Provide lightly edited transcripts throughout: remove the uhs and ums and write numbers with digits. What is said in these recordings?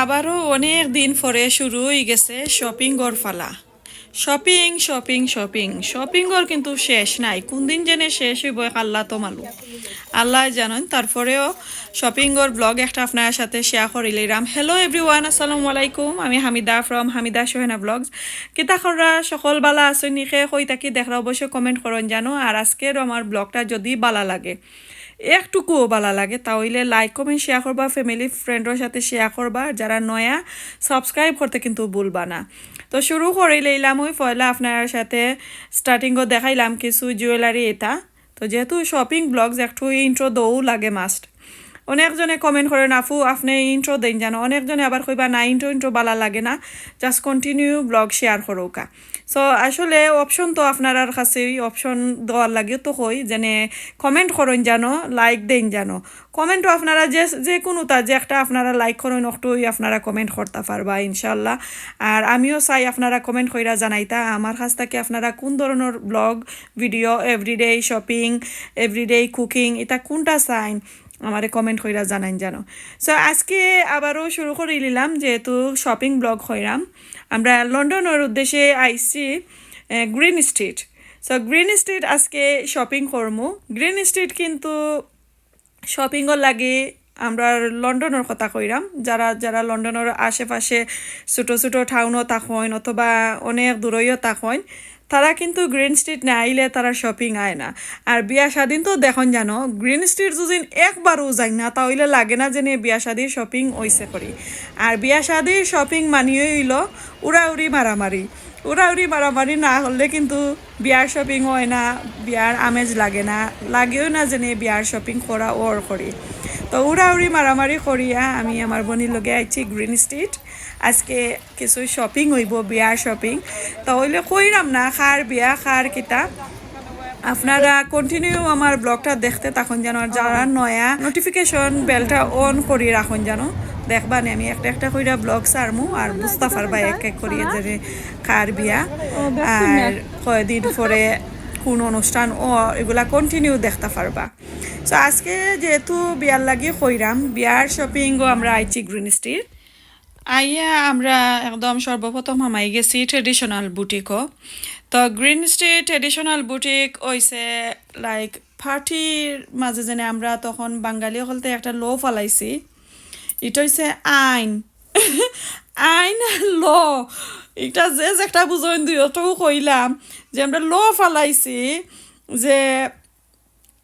আবারও অনেক দিন পরে শুরু হয়ে গেছে শপিং গড়ফালা। শপিং শপিং শপিং শপিং গড় কিন্তু শেষ নাই, কোন দিন জেনে শেষ হইব আল্লাহ তো মালু, আল্লাহ জানেন। তারপরেও শপিং গড় ব্লগ একটা আপনার সাথে শেয়ার করিলাম। হ্যালো এভরিওয়ান, আসসালামু আলাইকুম। আমি হামিদা ফ্রম হামিদা সোহেনা ব্লগস। কিতা খরা সকল বালা আছে নিখে কই তাকি দেখরা অবশ্যই কমেন্ট করুন জানো। আর আজকের আমার ব্লগটা যদি বালা লাগে, একটুকুও ভালো লাগে, তাহলে লাইক কমেন্ট শেয়ার করবা, ফ্যামিলি ফ্রেন্ডের সাথে শেয়ার করবা। যারা নয়া সাবস্ক্রাইব করতে কিন্তু ভুলবা না। তো শুরু করে লইলাম ওই পয়লা আপনার সাথে স্টার্টিংও দেখাইলাম কিছু জুয়েলারি এটা। তো যেহেতু শপিং ব্লগস একটু ইন্ট্রো দৌ লাগে মাস্ট। অনেকজনে কমেন্ট করেন আপু আপনি ইন্ট্রো দেন জানো, অনেকজনে আবার কইবা না ইন্ট্রো ভালো লাগে না, জাস্ট কন্টিনিউ ব্লগ শেয়ার করোকা। সো আসলে অপশন তো আপনার কাছে অপশন দেওয়ার লাগে তো কই যেনে কমেন্ট করেন জানো, লাইক দেন জানো। কমেন্টও আপনারা যে কোনোটা যে একটা আপনারা লাইক করেন একটুই আপনারা কমেন্ট করতে পারবা ইনশাল্লাহ। আর আমিও চাই আপনারা কমেন্ট কইরা জানাইতা আমার কাছ থেকে আপনারা কোন ধরনের blog video, everyday shopping, everyday cooking, এটা কোনটা চাইন আমারে কমেন্ট কইরা জানাইন জানো। সো আজকে আবারও শুরু করে নিলাম, যেহেতু শপিং ব্লগ হইলাম। আমরা লন্ডনের উদ্দেশ্যে আইসি green street. So green street আজকে শপিং করমু। গ্রিন স্ট্রিট কিন্তু শপিংও লাগে, আমরা লন্ডনের কথা কইরাম। যারা যারা লন্ডনের আশেপাশে ছোটো ছোটো টাউনও থাকেন অথবা অনেক দূরইও থাকেন, তারা কিন্তু গ্রিন স্ট্রিট না আইলে তারা শপিং আয় না। আর বিয়া স্বাধীন তো দেখুন জানো, গ্রিন স্ট্রিট যদি একবারও যাই না তাহলে লাগে না যে বিয়া শাদির শপিং ওইসে করি। আর বিয়া শাদির শপিং মানিয়ে হইল উড়াউড়ি মারামারি। উড়াউড়ি মারামারি না হলে কিন্তু বিয়ার শপিং হয় না, বিয়ার আমেজ লাগে না, লাগেও না যে বিয়ার শপিং করা ওর করি। তো উড়াউড়ি মারামারি করিয়া আমি আমার বোনের লগে আইছি গ্রিন স্ট্রিট। আজকে কিছু শপিং হইব, বিয়ার শপিং। তাহলে কইরাম না খার বিয়া খার কিতা, আপনারা কন্টিনিউ আমার ব্লগটা দেখতে তখন যেন। যারা নয়া নোটিফিকেশন বেলটা অন করি রাখুন যেন, দেখবা নি আমি একটা একটা কইরা ব্লগ সারমু আর বুঝতে পারবা এক এক করিয়ে যে কার বিয়া আর কয়দিন পরে কোন অনুষ্ঠান ও এগুলা কন্টিনিউ দেখতে পারবা। সো আজকে যেহেতু বিয়ার লাগি কইরাম, বিয়ার শপিংও আমরা আইছি গ্রিন স্ট্রিট। আইয়া আমরা একদম সর্বপ্রথম হামাই গেছি ট্রেডিশনাল বুটিকও। তো গ্রিন স্ট্রিট ট্রেডিশনাল বুটিক হইছে লাইক পার্টির মাঝে যেন আমরা তখন বাঙালি হলতে একটা লো ফালাইছি, এটা হইছে আইন আইন ল। এটা যে একটা বুঝইন দুইটাও কইলাম যে আমরা লো ফালাইছি যে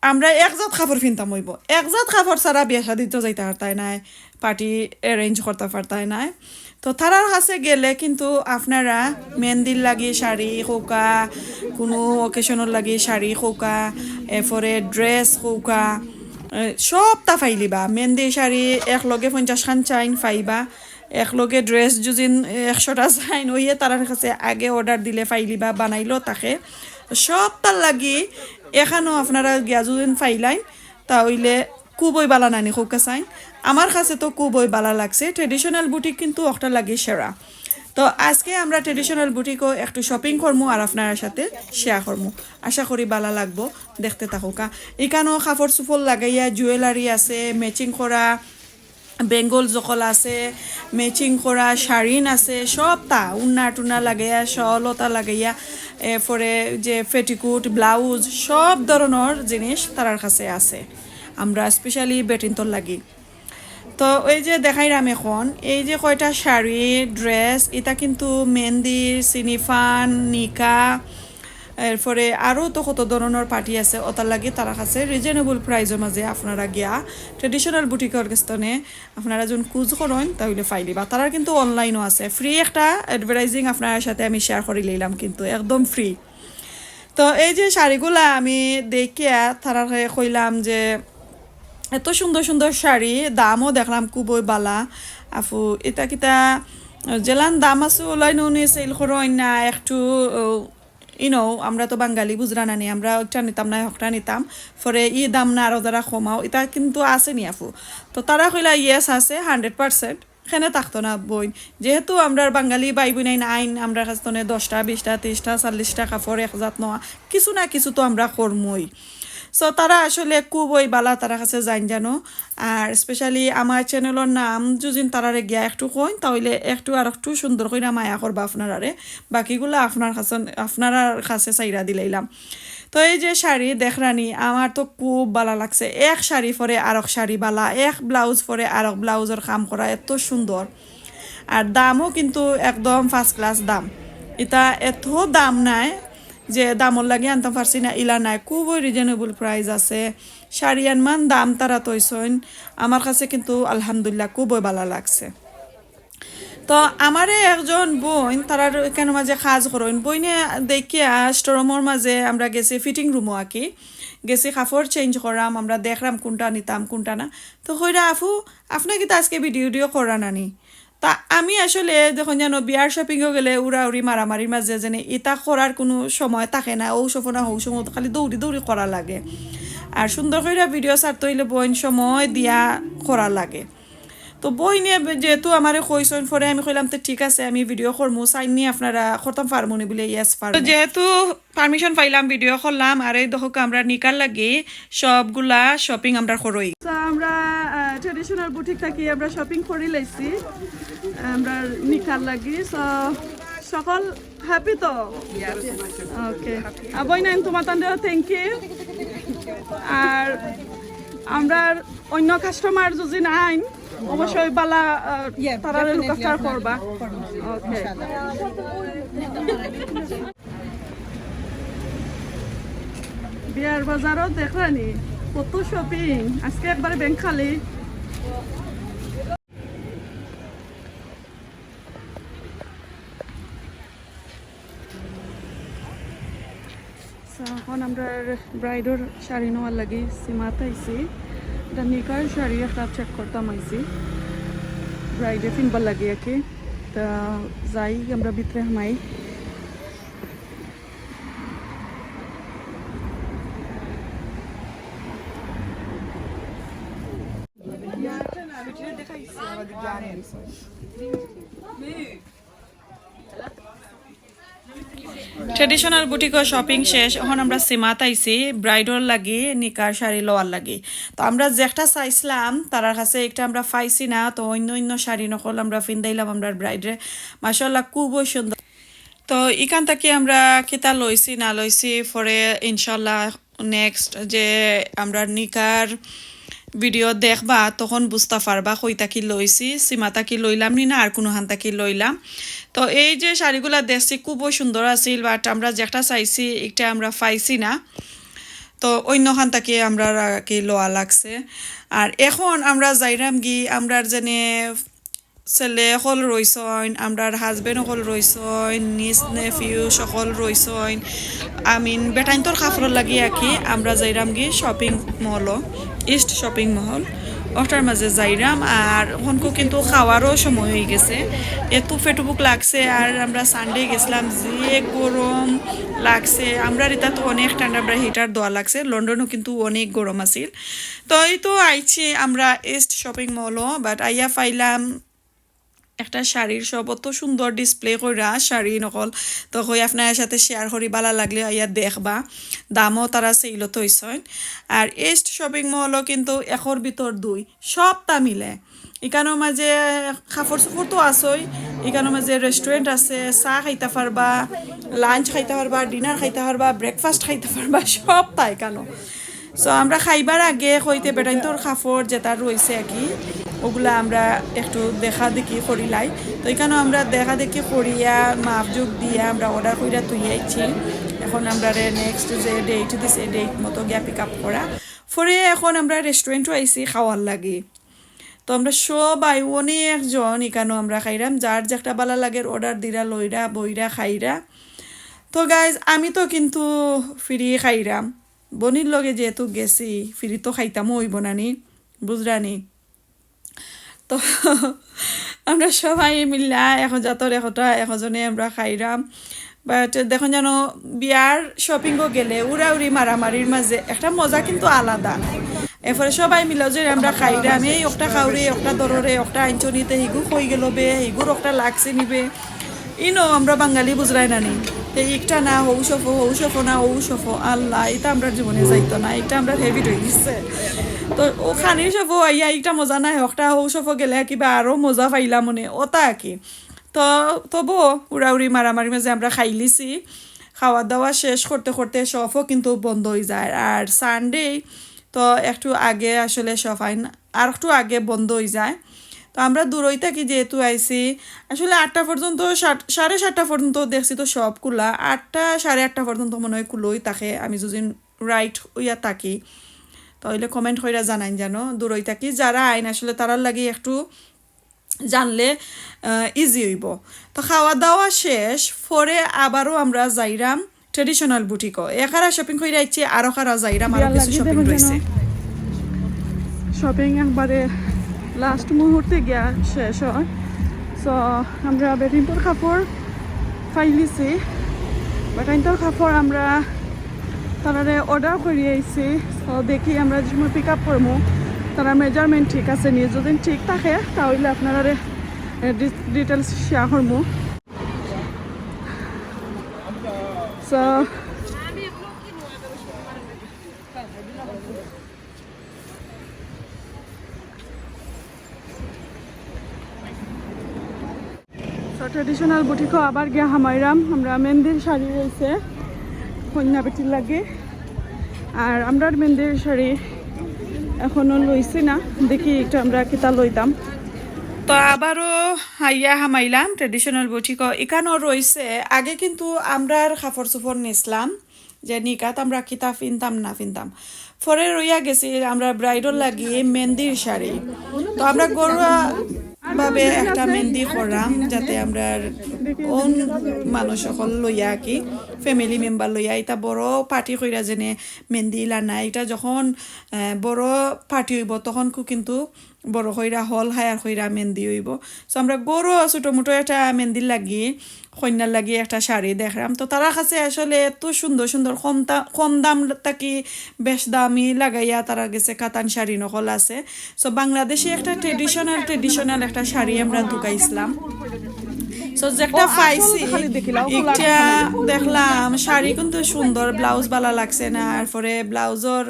আমরা একজাত কাপড় কিনতাম হইব, একজাত কাপড় ছাড়া বিয়া শাদি তো যাইতে পারতাই নাই, পার্টি অ্যারেঞ্জ করতে পারতাই নাই। তো তারার কাছে গেলে কিন্তু আপনারা মেহেন্দির লাগি শাড়ি খৌকা, কোনো অকেশনের লাগি শাড়ি খৌকা, এরপরে ড্রেস খৌকা সবটা ফাইলিবা। মেহেন্দি শাড়ি একলগে 50 খান চাইন ফাইবা, একলগে ড্রেস যুজিন 100টা চাইন ওইয়ে তারার কাছে আগে অর্ডার দিলে ফাইলিবা, বানাইলেও তাকে সবটার লাগি এখানেও আপনারা গিয়া যদিন ফাইলাইন তাহলে খুবই বালা নানি খৌকা চাইন। আমার কাছে তো খুবই বালা লাগছে। ট্রেডিশনাল বুটিক কিন্তু একটা লাগে সেরা। তো আজকে আমরা ট্রেডিশনাল বুটিকও একটু শপিং করবো আর আপনার সাথে শেয়ার করবো, আশা করি বালা লাগবো, দেখতে থাকুকা। এখানেও কাপড় চুপড় লাগাইয়া জুয়েলারি আছে, ম্যাচিং করা বেঙ্গল জকল আছে, ম্যাচিং করা শাড়িন আছে, সবটা উন্না টুনা লাগাইয়া শলতা লাগাইয়া এরপরে যে পেটিকুট ব্লাউজ সব ধরনের জিনিস তার কাছে আছে। আমরা স্পেশালি বেটিনতর লাগি। তো ওই যে দেখাইলাম এখন এই যে কয়টা শাড়ি ড্রেস, এটা কিন্তু মেহেন্দি, সিনিফান, নিকা, এরপরে আরও তো কত ধরনের পার্টি আছে, ওটার লাগে তারা কাছে রিজনেবল প্রাইজের মাঝে আপনারা গিয়া ট্রেডিশনাল বুটিকের কাছে আপনারা যখন কুজ করেন তাহলে ফাইলিবা। তারা কিন্তু অনলাইনও আছে। ফ্রি একটা অ্যাডভার্টাইজিং আপনার সাথে আমি শেয়ার করে লইলাম, কিন্তু একদম ফ্রি। তো এই যে শাড়িগুলা আমি দেখিয়া তারা কইলাম যে এত সুন্দর সুন্দর শাড়ি, দামও দেখলাম খুবই বালা। আপু এটা কিতা জেলান দাম আছে ওলাই নুনি সেল করেন না একটু আমরা তো বাঙালি বুঝরা নানি, আমরা একটা নিতাম না হকটা নিতাম পরে দাম না আরও যারা কমাও, এটা কিন্তু আছে নি আপু। তো তারা কইলা ইয়েস আছে 100%, সেখানে থাকতো না বই। যেহেতু আমরা বাঙালি বাই বোন আইন আমরা কাছে 10টা 20টা 30টা 40টা কাপড় একজাত নেওয়া কিছু না কিছু তো আমরা করমই। সো তারা আসলে খুবই বালা তারা কাছে জানো আর স্পেশালি আমার চ্যানেলের নাম যদি তারারে গিয়া একটু কইন তাহলে একটু আর একটু সুন্দর করে মায়া করবা আপনারারে বাকিগুলো আপনার কাছে চাইরা দিলাইলাম তো এই যে শাড়ি দেখরানি আমার তো খুব ভালো লাগছে এক শাড়ি পরে আরেক শাড়ি বালা এক ব্লাউজ পরে আরেক ব্লাউজের কাম করা এত সুন্দর আর দামও কিন্তু একদম ফার্স্ট ক্লাস দাম এটা এত দাম নাই যে দামর লাগে আনতে পারছি না ইলা নাই খুবই রিজনেবল প্রাইস আছে শাড়ি মান দাম তারা তৈছইন আমার কাছে কিন্তু আলহামদুলিল্লাহ খুবই ভালো লাগছে তো আমারে একজন বোন তারা কেন মাঝে কাজ করেন বইনে দেখিয়া স্টোরুমের মাঝে আমরা গেছি ফিটিং রুমও আঁকি গেছি কাপড় চেঞ্জ করাম আমরা দেখলাম কোনটা নিতাম কোনটা না তো কইরা আপনাকে তো আজকে ভিডিও করা নানি তা আমি আসলে যখন জানো বিয়ার শপিংও গেলে উড়াউড়ি মারামারির মাঝে যেন এটা করার কোনো সময় থাকে না ও সফনা হৌ সময় খালি দৌড়ি দৌড়ি করা লাগে আর সুন্দর করে ভিডিও ছাড়তে হইলে বইন সময় দিয়া করা লাগে তো বই নিয়ে যেহেতু আমার কইসন পরে আমি কইলাম তো ঠিক আছে আমি ভিডিও করমু সাইন নিয়ে আপনারা করতাম পারমুনি বলে ইয়েস পারমু যেহেতু পারমিশন পাইলাম ভিডিও করলাম আর এই দেখো আমরা নিকার লাগি সবগুলা শপিং আমরা করই আমরা ট্রেডিশনাল বুটিক থাকি আমরা শপিং করে লাইছি আমরা নিকার লাগি সকল হ্যাপি তো ওকে বই নাইন তোমার তান্ডেও থ্যাংক ইউ আর আমরা অন্য কাস্টমার যদি নাই অবশ্যই বালা তারা লুকাফটার করবা ওকে বিয়ার বাজারও দেখলানি কত শপিং আজকে একবারে ব্যাংক খালি এখন আমরা ব্রাইডর শাড়ি নেওয়ার লাগি সীমাত আইসি এটা নিকার শাড়ি একটা চেক করতাম আইসি ব্রাইডে কিনবার লাগে আর কি তা যাই আমরা ভিতরে হামাই ট্রেডিশনাল বুটিক শপিং শেষ এখন আমরা সীমাত আইছি ব্রাইডর লাগি নিকার শাড়ি লওয়ার লাগি তো আমরা যেটা চাইছিলাম তার কাছে একটা আমরা পাইছি না তো অন্য শাড়ি নকল আমরা ফিন্দাইলাম আমরা ব্রাইডরে মাশাআল্লাহ খুবই সুন্দর তো এখান থেকে আমরা কিতা লইছি না লইছি পরে ইনশাল্লাহ নেক্সট যে আমরা নিকার ভিডিও দেখবা তখন বুঝতে পারবা কইতা কি লইছি সীমাতা কি লইলাম নি না আর কোনো হান্তা কি লইলাম তো এই যে শাড়িগুলা দেখছি খুবই সুন্দর আছিল বাট আমরা যেটা চাইছি একটা আমরা পাইছি না তো অন্য হান্তাকে আমরা কি লোয়া লাগছে আর এখন আমরা যাইরাম গি আমরা জেনে ছেলে সকল রইছইন আমরার হাজবেন্ড সকল রইছইন নিজ নেফিউ সকল রইছইন আমিন বেটাইনতর কাপড় লাগি আঁকি আমরা যাইরাম গি শপিং মল ইস্ট শপিং মহল ওটার মাঝে যাইরাম আর ওখানকো কিন্তু খাওয়ারও সময় হয়ে গেছে এত ফেটুবুক লাগছে আর আমরা সানডে গেছিলাম যে গরম লাগছে আমরা এটা তো অনেক ঠান্ডা আমরা হিটার দেওয়া লাগছে লন্ডনও কিন্তু অনেক গরম আছিল তো এই তো আইছি আমরা ইস্ট শপিং মলও বাট আইয়া পাইলাম একটা শাড়ির সব অত সুন্দর ডিসপ্লে কইরা শাড়ি নকল তো কই আপনার সাথে শেয়ার করি ভালো লাগলে আইয়া দেখবা দামও তারা সেইল তৈছয় আর ইস্ট শপিং মলও কিন্তু এখর ভিতর দুই সবটা মিলে এখানোর মাঝে কাপড় চোপড় তো আসই এখানোর মাঝে রেস্টুরেন্ট আছে চাহ খাইতে পারবা লাঞ্চ খাইতে পারবা ডিনার খাইতে পারবা ব্রেকফাস্ট খাইতে পারবা সবটা এখানো সো আমরা খাইবার আগে হইতে বেটাইন্তর কাপড় যেটা রয়েছে আর কি ওগুলা আমরা একটু দেখা দেখি করিলাই তো এখানেও আমরা দেখা দেখি করিয়া মাপযোগ দিয়া আমরা অর্ডার করিয়া তুইয়াইছি এখন আমরা নেক্সট যে ডেট দিছে ডেট মতো গিয়া পিক আপ করা পরে এখন আমরা রেস্টুরেন্টও আইছি খাওয়ার লাগে তো আমরা সবাই অনেকজন এখানেও আমরা খাইরাম যার যেটা ভালো লাগে অর্ডার দিরা লইরা বইরা খাইরা তো গাইজ আমি তো কিন্তু ফ্রি খাইরাম বনির লগে যেহেতু গেছি ফ্রি তো খাইতামও হইব নানি বুঝরানি তো আমরা সবাই মিল্লা এখন যাতর এজনে আমরা খাইরাম বাট দেখুন যেন বিয়ার শপিংও গেলে উড়াউড়ি মারামারির মাঝে একটা মজা কিন্তু আলাদা এরপরে সবাই মিলে যে আমরা খাইরাম এই একটা খাউরে একটা দররে একটা আঞ্চনিতে হিগু হয়ে গেল বে হিগুর একটা লাগছে নিবে ইনো আমরা বাঙালি বুঝরাই না নি একটা না হৌ সফো না হৌ সফো আল্লাহ এটা আমরা জীবনে যাইতো না এটা আমরা হেভিট হয়ে গেছে তো ও খানির সফো আইয়া একটা মজা নাই হকটা হৌ সফো গেলে কিবা আরও মজা পাইলা মনে ওটা কি তো তবু উড়াউড়ি মারামারি মাঝে আমরা খাইলিছি খাওয়া দাওয়া শেষ করতে করতে শপও কিন্তু বন্ধ হয়ে যায় আর সানডে তো একটু আগে আসলে শপ আইন আর একটু আগে বন্ধ হয়ে যায় তো আমরা দূরই থাকি যেহেতু আইসি আসলে 8টা পর্যন্ত 7:30 পর্যন্ত দেখছি তো সব খোলা 8টা 8:30 পর্যন্ত মনে হয় খুলোই থাকে আমি যদি রাইট হইয়া থাকি তাহলে কমেন্ট কইরা জানাইন জানো দূরই থাকি যারা আইন আসলে তারার লাগে একটু জানলে ইজি হইব তো খাওয়া দাওয়া শেষ পরে আবারও আমরা যাইরাম ট্রেডিশনাল বুটিকও একারা শপিং করে আইছি আরও কারা যাইরাম আরও কিছু শপিং রয়েছে শপিং একবারে লাস্ট মুহূর্তে গিয়া শেষ হয় সো আমরা বেটিনটোর কাপড় ফাইলিছি বেটিনটোর কাপড় আমরা তারারে অর্ডার করে আইছি সো দেখি আমরা যে সময় পিক আপ করবো তারা মেজারমেন্ট ঠিক আছে নিয়ে যদি ঠিক থাকে তাহলে আপনারা ডিটেলস শেয়ার করবো সো ট্রেডিশনাল বুটিকও আবার গিয়া হামাইরাম আমরা মেহেন্দির শাড়ি রয়েছে কন্যা বেটির লাগে আর আমরা মেহেন্দির শাড়ি এখনো লইছি না দেখি একটু আমরা কিতা লইতাম তো আবারও হাইয়া হামাইলাম ট্রেডিশনাল বুটিকও এখানেও রয়েছে আগে কিন্তু আমরার কাপড় চোপড় নিছিলাম যে নিকাত আমরা কিতা ফিনতাম না ফিনতাম পরে রইয়া গেছি আমরা ব্রাইডল লাগিয়ে মেহেন্দির শাড়ি তো আমরা গরুয়া ভাবে একটা মেহেন্দি করলাম যাতে আমরা অন মানুষ সকল লইয়া কি ফ্যামিলি মেম্বার লইয়া এটা বড় পার্টি কইরা যেনে মেহেন্দি লানা এটা যখন বড় পার্টি হইব তখন কিন্তু বড় কইরা হল হায়ার কইরা মেহেন্দি হইব সো আমরা গরু ছোটো মোটো একটা মেহেন্দি লাগিয়ে কন্যার লাগিয়ে একটা শাড়ি দেখলাম তো তারা কাছে আসলে এত সুন্দর সুন্দর কম দাম থাকি বেশ দামি লাগাইয়া তারা গেছে কাতান শাড়ি নকল আছে সো বাংলাদেশে একটা ট্রেডিশনাল একটা শাড়ি আমরা ঢুকাইছিলাম সো যেটা পাইছি একটা দেখলাম শাড়ি কিন্তু সুন্দর ব্লাউজ বালা লাগছে না আর পরে ব্লাউজর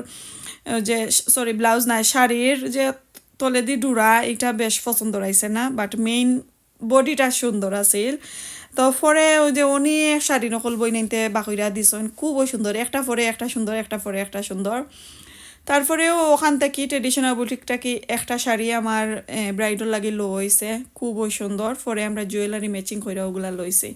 যে সরি ব্লাউজ নাই শাড়ির যে তলেদি ডুরা এটা বেশ পছন্দ হয়েছে না বাট মেইন বডিটা সুন্দর আছিল তো পরে ওই যে অনেক শাড়ি নকল বই নিতে বাকইরা দিছেন খুবই সুন্দর একটা পরে একটা সুন্দর একটা পরে একটা সুন্দর তারপরেও ওখান থেকে ট্রেডিশনাল বুটিকটা কি একটা শাড়ি আমার ব্রাইডাল লাগে লো হয়েছে খুবই সুন্দর পরে আমরা জুয়েলারি ম্যাচিং করে ওগুলা লইছি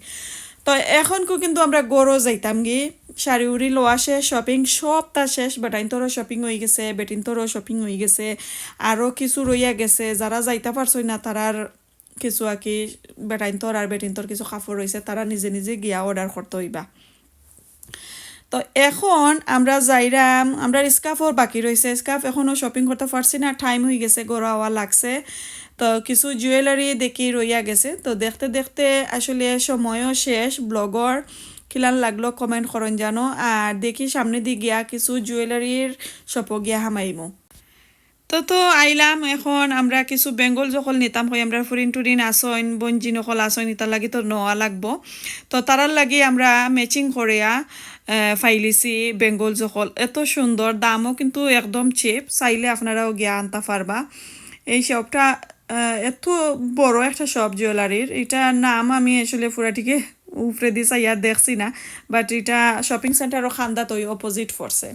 তো এখন কিন্তু আমরা গরো যাইতাম গি শাড়ি উড়ি লোয়া শেষ শপিং সবটা শেষ বেটাইন তোরও শপিং হয়ে গেছে বেটিন তোরও শপিং হয়ে গেছে আরও কিছু রইয়া গেছে যারা যাইতে পারছই না তারার কিছু আর কি বেটাইন তোর আর বেটিন তোর কিছু কাপড় রয়েছে তারা নিজে নিজে গিয়া অর্ডার করতে হইবা তো এখন আমরা যাইরাম আমরা স্কার্ফও বাকি রয়েছে স্কার্ফ এখনও শপিং করতে পারছি না টাইম হয়ে গেছে গড়া হওয়া লাগছে তো কিছু জুয়েলারি দেখি রইয়া গেছে তো দেখতে দেখতে আসলে সময়ও শেষ ব্লগর কিলান লাগলো কমেন্ট করেন জানো আর দেখি সামনে দিয়ে গিয়া কিছু জুয়েলারির শপও গিয়া হামাইমো তো আইলাম এখন আমরা কিছু বেঙ্গল যখন নিতাম হয় আমরা ফুরিন টুরিন আসইন বঞ্জি নকল আসইন ইতার লাগি তো নেওয়া লাগবো তো তারার লাগি আমরা ম্যাচিং করিয়া ফাইলিছি বেঙ্গল যকল এত সুন্দর দামও কিন্তু একদম চিপ চাইলে আপনারাও গিয়া আনতে পারবা এই শপটা এত বড় একটা শপ জুয়েলারির এটা নাম আমি আসলে পুরাটিকে উপরে দিয়ে চাইয়া দেখছি না বাট এটা শপিং সেন্টারও খান্দাত ওই অপোজিট ফোর্সে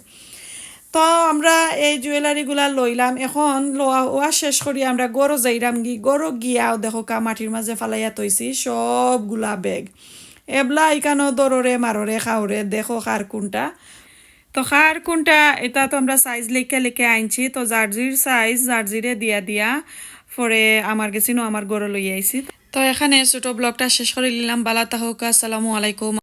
তো আমরা এই জুয়েলারিগুলা লইলাম এখন লোয়া শেষ করি আমরা গরো যাইরাম গরো গিয়াও দেখো কা মাটির মাঝে ফালাইয়া তৈছি সবগুলা ব্যাগ এবলা ইকানো দররে মাররে খাওরে দেখো কার কোনটা তো কার কোনটা এটা তো আমরা সাইজ লেখে আনছি তো জার্জির সাইজ জার্জিরে দিয়া পরে আমার গেছি আমার গরো লই আইছি তো এখানে ছোট ব্লগটা শেষ করে নিলাম বালা তাহকা আসসালামু আলাইকুম